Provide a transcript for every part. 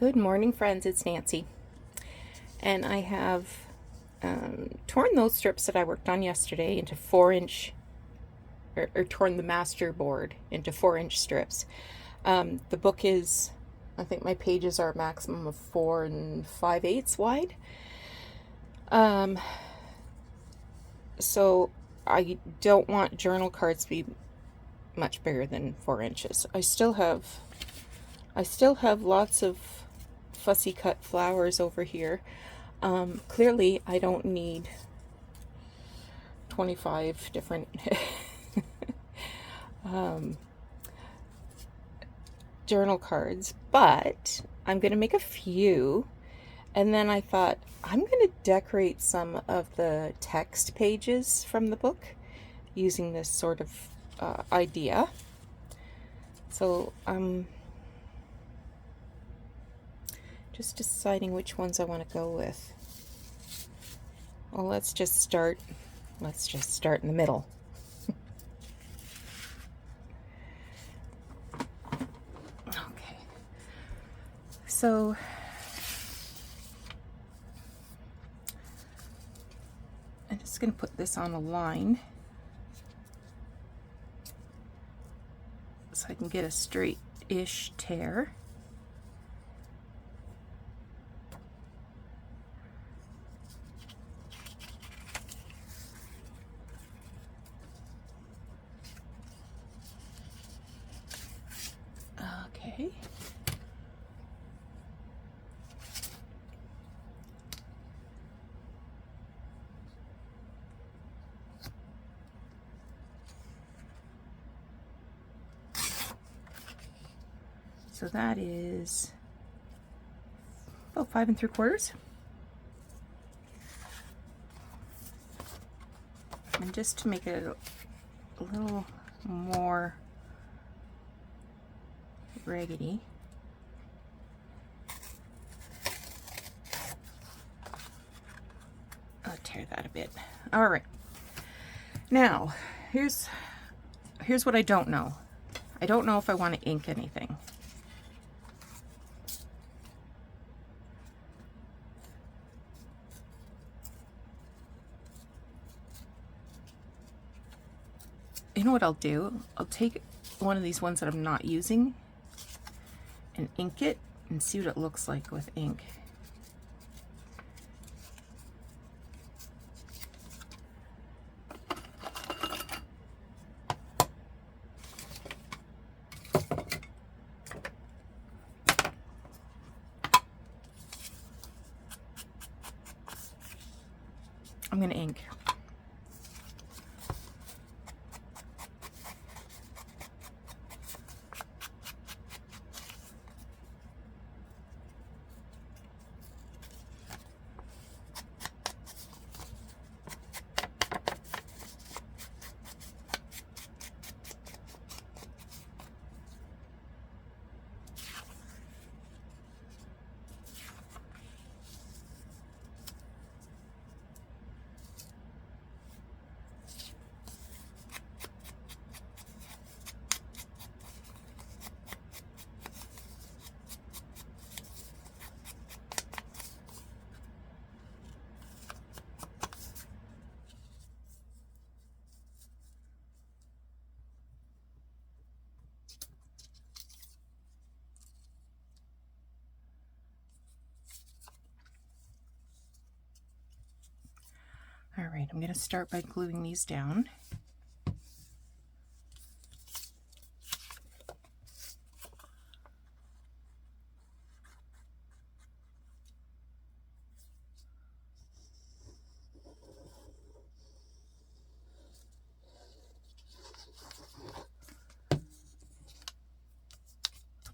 Good morning, friends. It's Nancy. And I have torn those strips that I worked on yesterday into 4-inch, or torn the master board into 4-inch strips. The book is, I think my pages are a maximum of 4 5/8 wide. So I don't want journal cards to be much bigger than 4 inches. I still have lots of fussy cut flowers over here. Clearly I don't need 25 different journal cards, but I'm going to make a few, and then I thought I'm going to decorate some of the text pages from the book using this sort of idea. So I'm just deciding which ones I want to go with. Well, let's just start in the middle. Okay. So I'm just going to put this on a line so I can get a straight-ish tear. Okay. So that is about 5 3/4. And just to make it a little more raggedy, I'll tear that a bit. All right. Now, here's what I don't know. I don't know if I want to ink anything. You know what I'll do? I'll take one of these ones that I'm not using and ink it and see what it looks like with ink. I'm going to ink. All right, I'm going to start by gluing these down.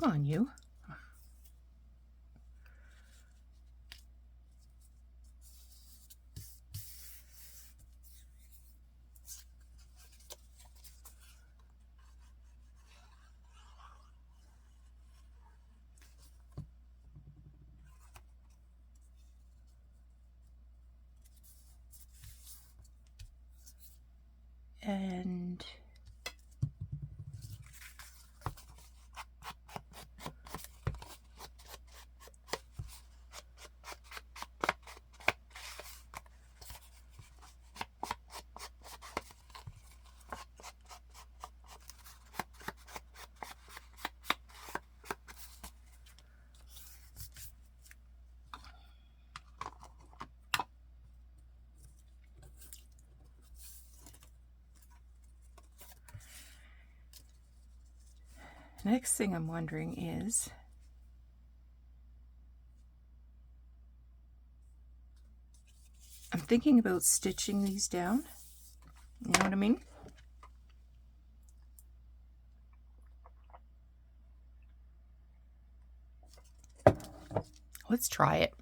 Come on, you. And Next thing I'm wondering is, I'm thinking about stitching these down. You know what I mean? Let's try it.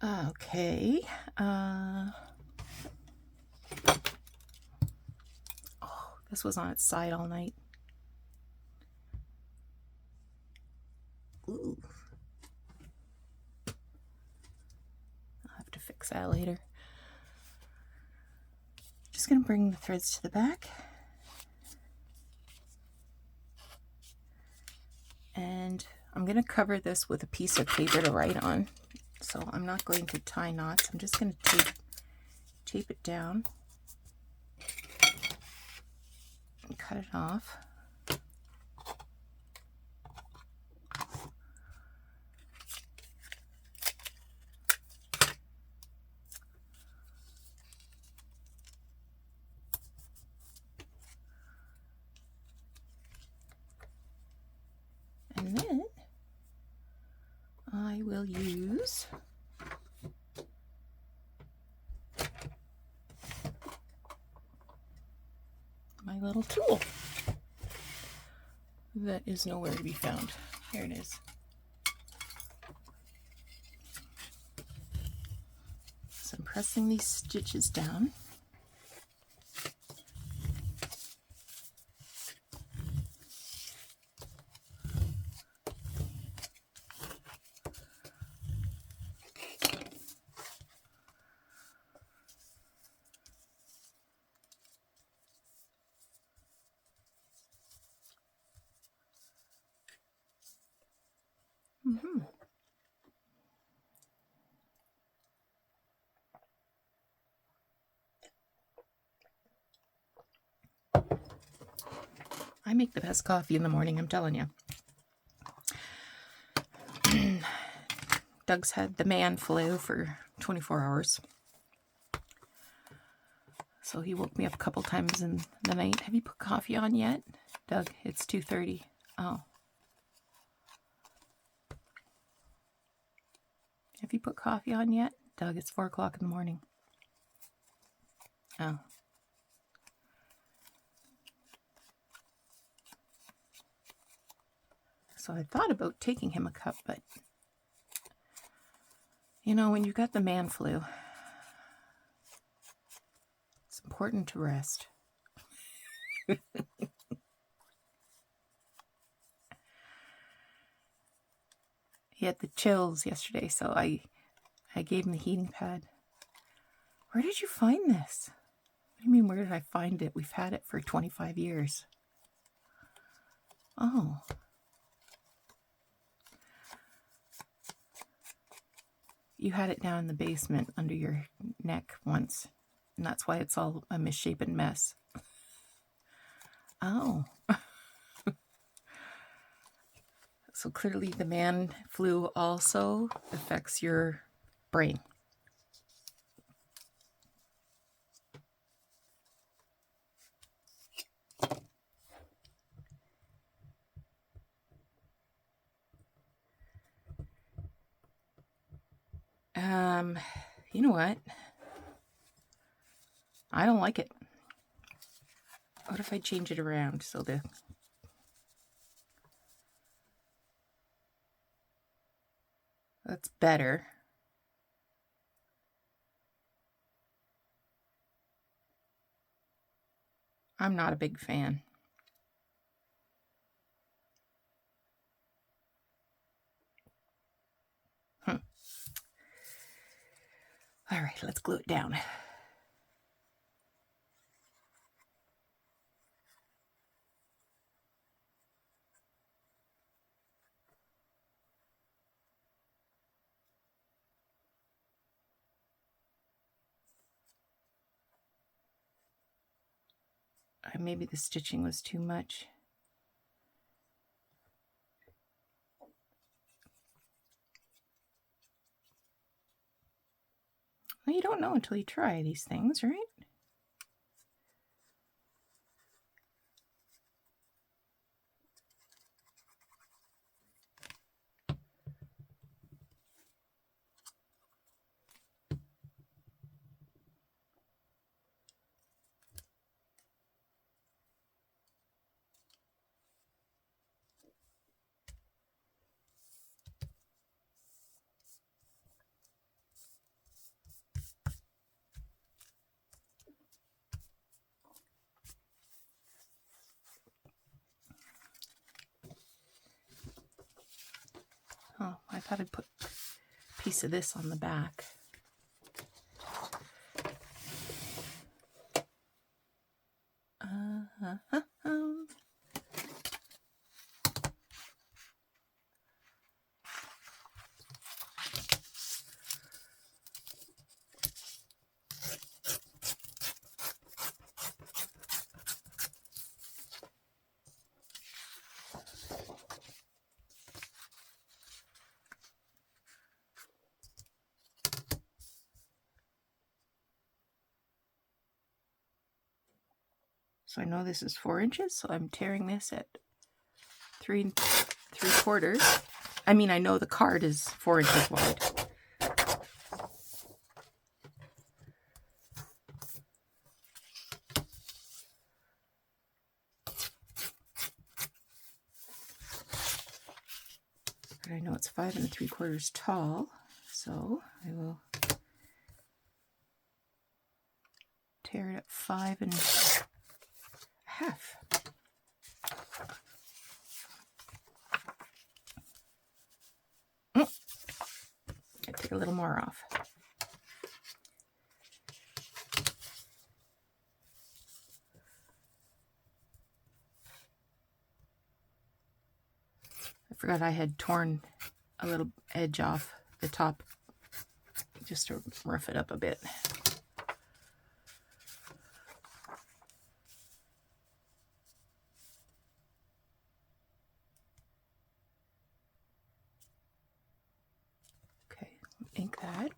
Okay. Oh, this was on its side all night. Ooh. I'll have to fix that later. Just going to bring the threads to the back. And I'm going to cover this with a piece of paper to write on. So I'm not going to tie knots. I'm just going to tape it down and cut it off. And then I will use my little tool that is nowhere to be found. Here it is. So I'm pressing these stitches down. I make the best coffee in the morning, I'm telling you. Doug's had the man flu for 24 hours. So he woke me up a couple times in the night. Have you put coffee on yet? Doug, it's 2:30. Oh. Have you put coffee on yet? Doug, it's 4 o'clock in the morning. Oh. So I thought about taking him a cup, but you know, when you've got the man flu, it's important to rest. He had the chills yesterday, so I gave him the heating pad. Where did you find this? What do you mean, where did I find it? We've had it for 25 years. Oh. You had it down in the basement under your neck once, and that's why it's all a misshapen mess. Oh. So clearly the man flu also affects your brain. You know what? I don't like it. What if I change it around so that's better. I'm not a big fan. All right, let's glue it down. Maybe the stitching was too much. Well, you don't know until you try these things, right? thought I'd put a piece of this on the back. So I know this is 4 inches, so I'm tearing this at 3 3/4. I mean, I know the card is 4 inches wide. But I know it's 5 3/4 tall, so I will tear it at 5 1/2. I take a little more off. I forgot I had torn a little edge off the top just to rough it up a bit. Okay, ink that.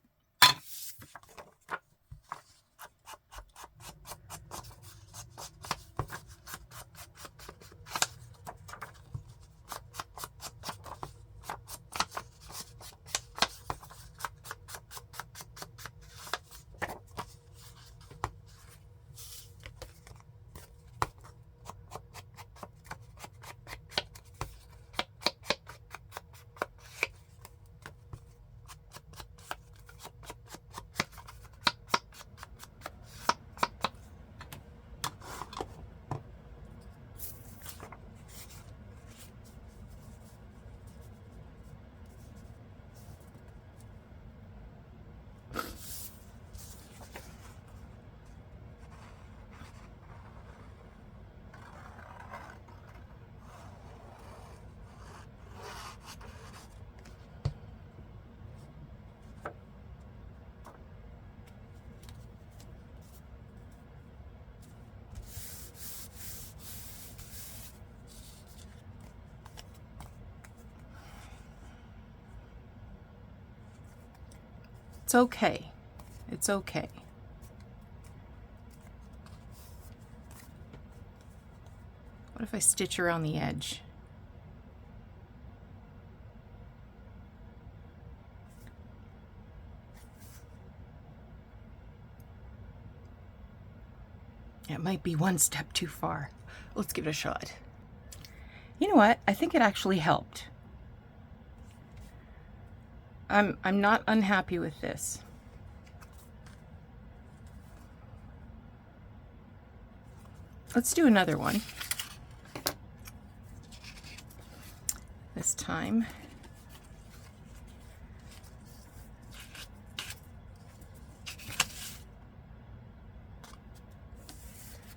It's okay. It's okay. What if I stitch around the edge? It might be one step too far. Let's give it a shot. You know what? I think it actually helped. I'm not unhappy with this. Let's do another one. This time.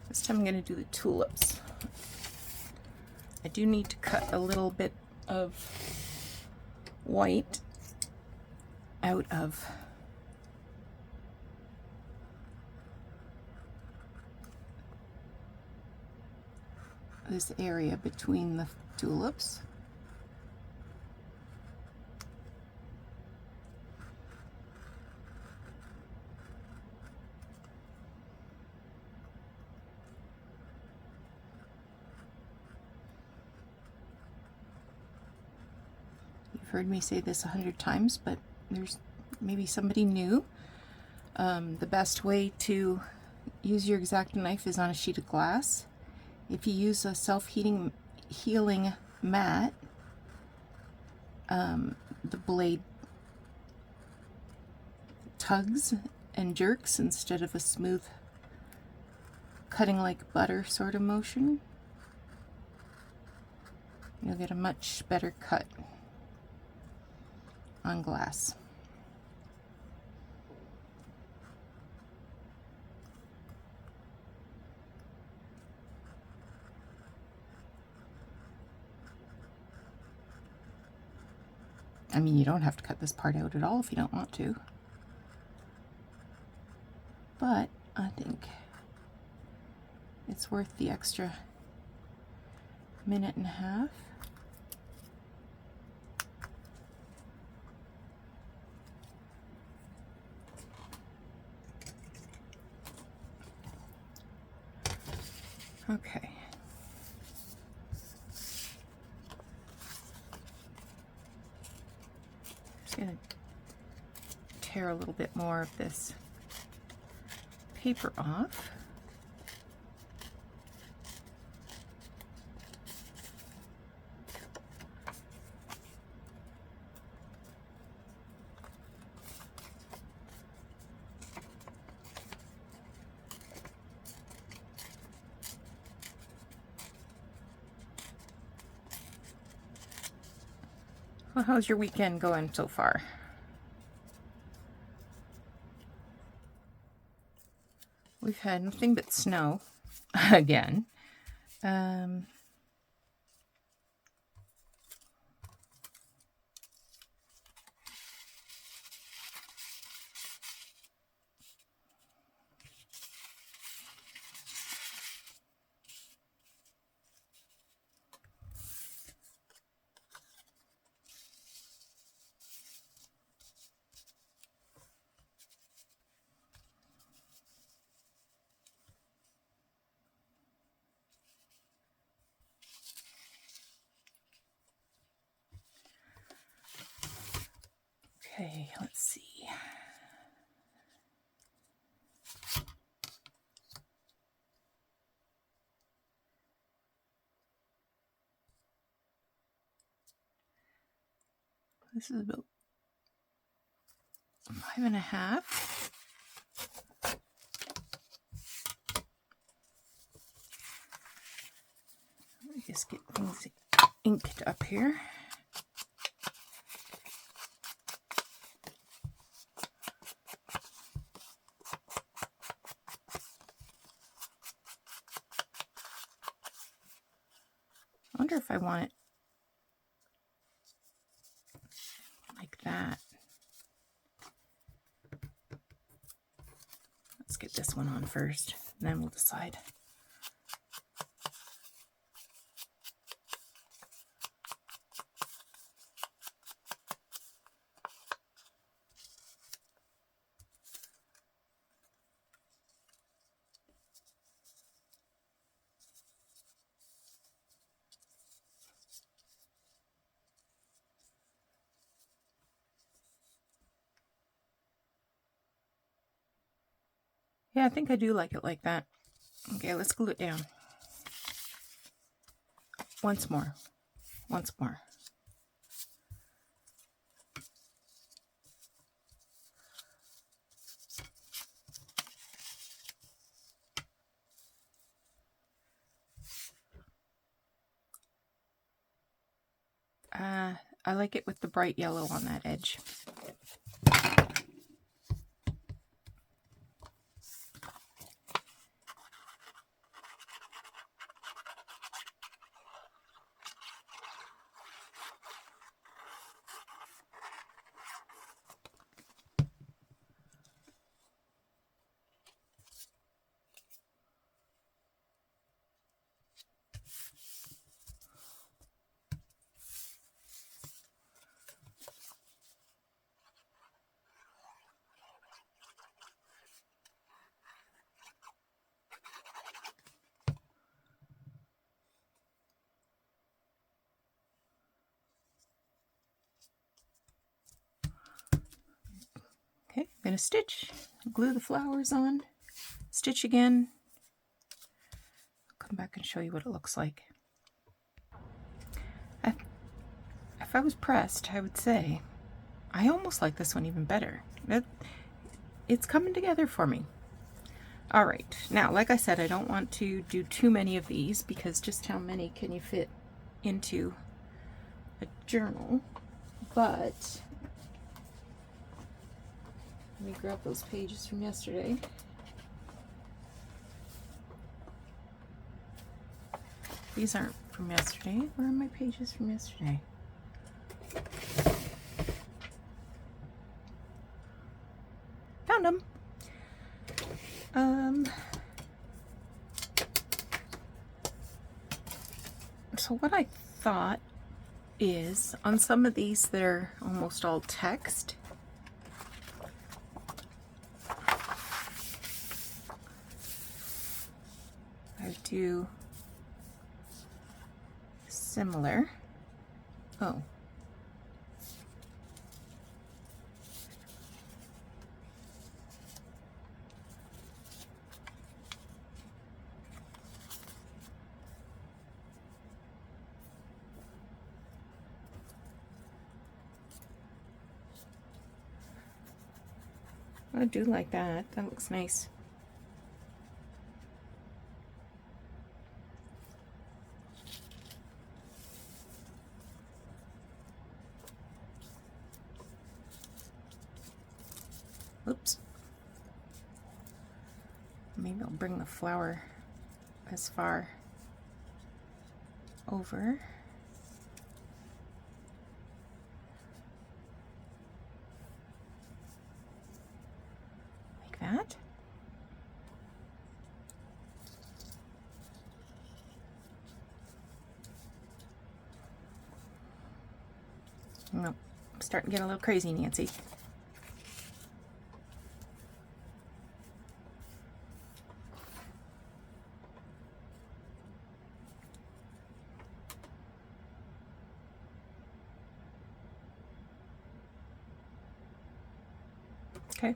This time I'm going to do the tulips. I do need to cut a little bit of white out of this area between the tulips. You've heard me say this 100 times, but there's maybe somebody new. The best way to use your X-Acto knife is on a sheet of glass. If you use a self-healing mat, the blade tugs and jerks instead of a smooth cutting like butter sort of motion. You'll get a much better cut. on glass. I mean, you don't have to cut this part out at all if you don't want to. But I think it's worth the extra minute and a half. Okay. Just going to tear a little bit more of this paper off. Well, how's your weekend going so far? We've had nothing but snow again. Okay, let's see. This is about 5.5. Let me just get things inked up here. I wonder if I want it like that. Let's get this one on first, and then we'll decide. Yeah, I think I do like it like that. Okay, let's glue it down. Once more. Once more. I like it with the bright yellow on that edge. Okay, I'm going to stitch, glue the flowers on, stitch again. I'll come back and show you what it looks like. If I was pressed, I would say I almost like this one even better. It's coming together for me. All right, now, like I said, I don't want to do too many of these because just how many can you fit into a journal? But Let me grab those pages from yesterday. These aren't from yesterday. Where are my pages from yesterday? Found them. So what I thought is, on some of these that are almost all text, I do similar. Oh. I do like that. That looks nice. Oops. Maybe I'll bring the flower as far over. Like that. No, I'm starting to get a little crazy, Nancy. Okay.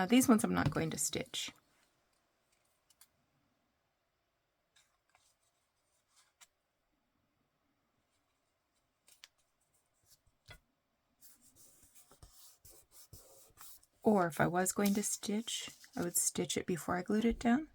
These ones I'm not going to stitch. Or if I was going to stitch, I would stitch it before I glued it down.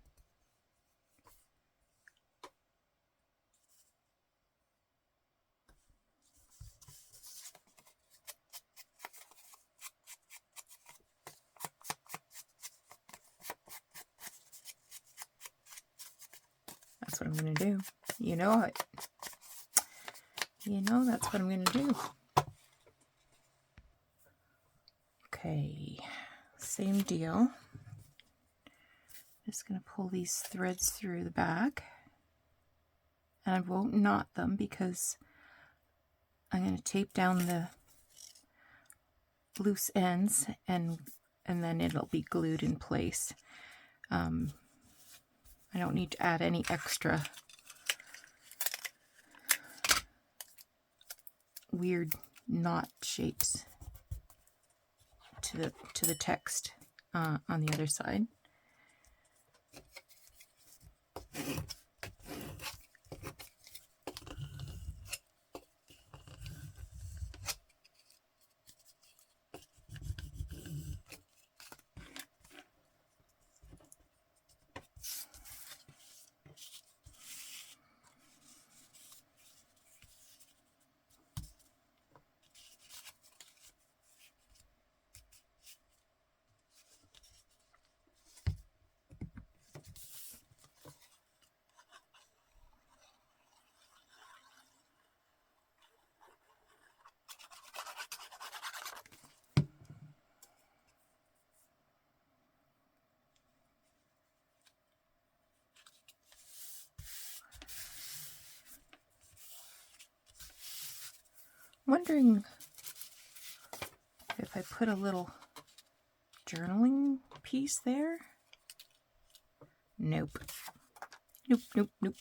That's what I'm going to do. You know it. You know that's what I'm going to do. Okay, same deal. Just going to pull these threads through the back. And I won't knot them because I'm going to tape down the loose ends and then it'll be glued in place. I don't need to add any extra weird knot shapes to the text on the other side. Wondering if I put a little journaling piece there. Nope. Nope, nope, nope.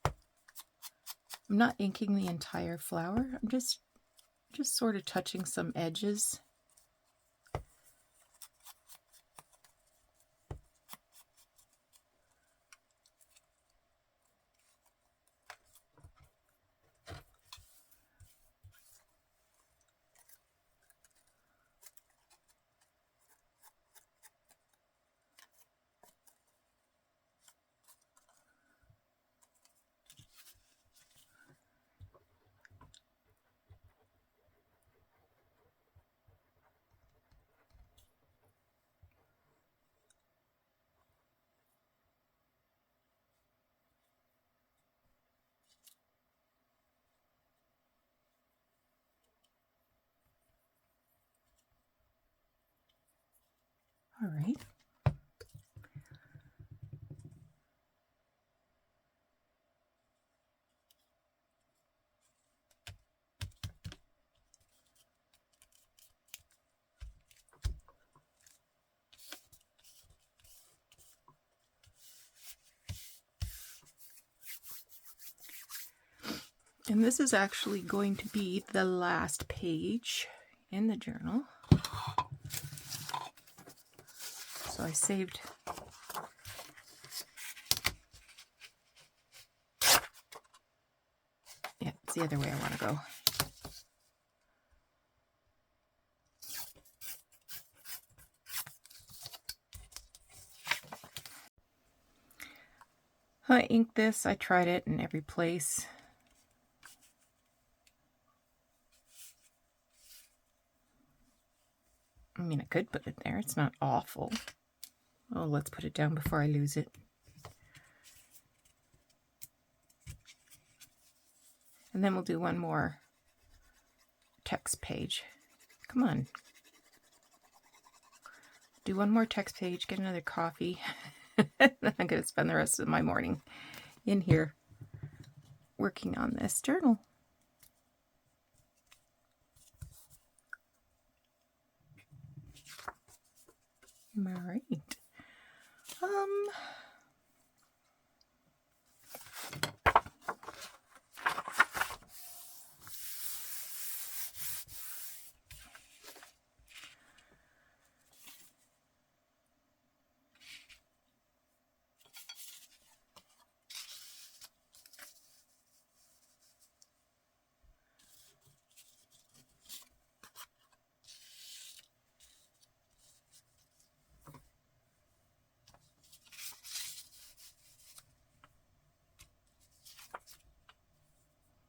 I'm not inking the entire flower. I'm just just sort of touching some edges. All right. And this is actually going to be the last page in the journal. So I saved it's the other way I want to go. I inked this. I tried it in every place. I mean, I could put it there. It's not awful. Oh, let's put it down before I lose it. And then we'll do one more text page. Come on. Do one more text page, get another coffee. Then I'm going to spend the rest of my morning in here working on this journal. All right.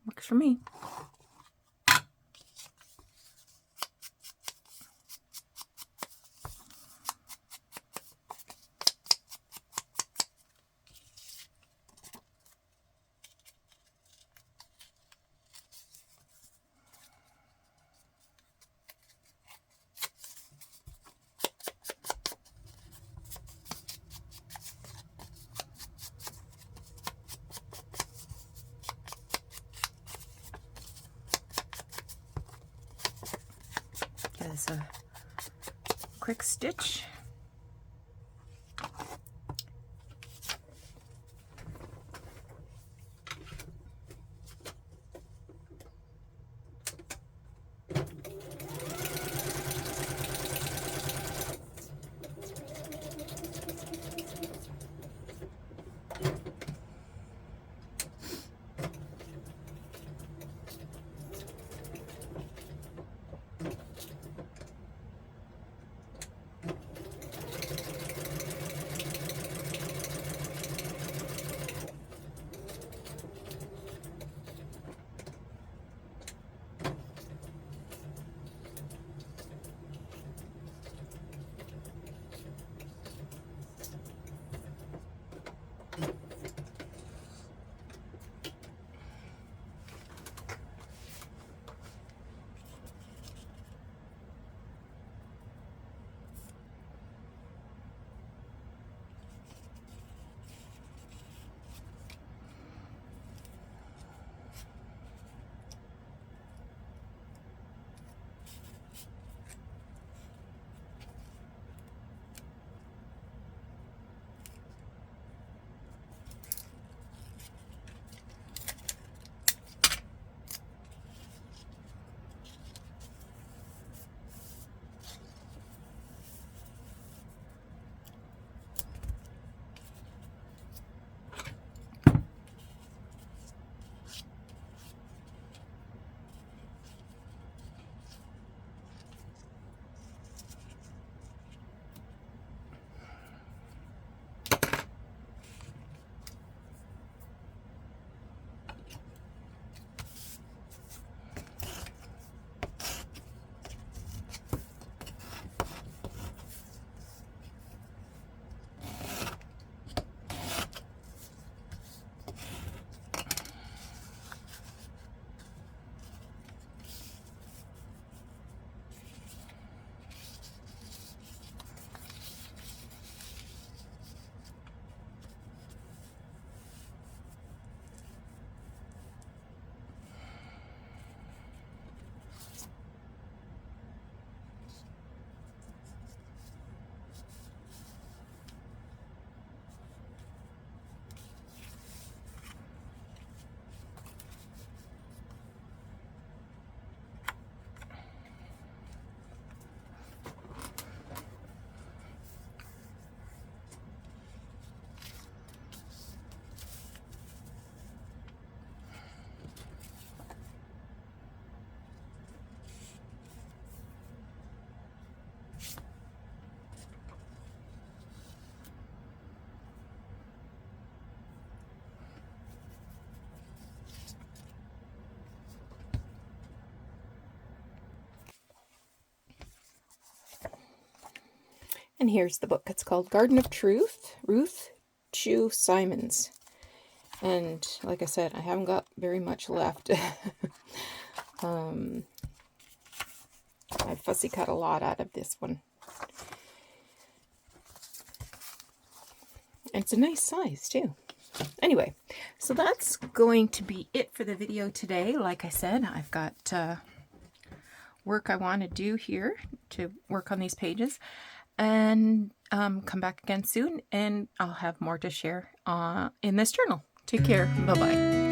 Works for me. Give this a quick stitch. And here's the book. It's called Garden of Truth, Ruth Chou Simons. And like I said, I haven't got very much left. I fussy cut a lot out of this one. And it's a nice size too. Anyway, so that's going to be it for the video today. Like I said, I've got work I want to do here to work on these pages. And come back again soon, and I'll have more to share in this journal. Take care. Bye-bye.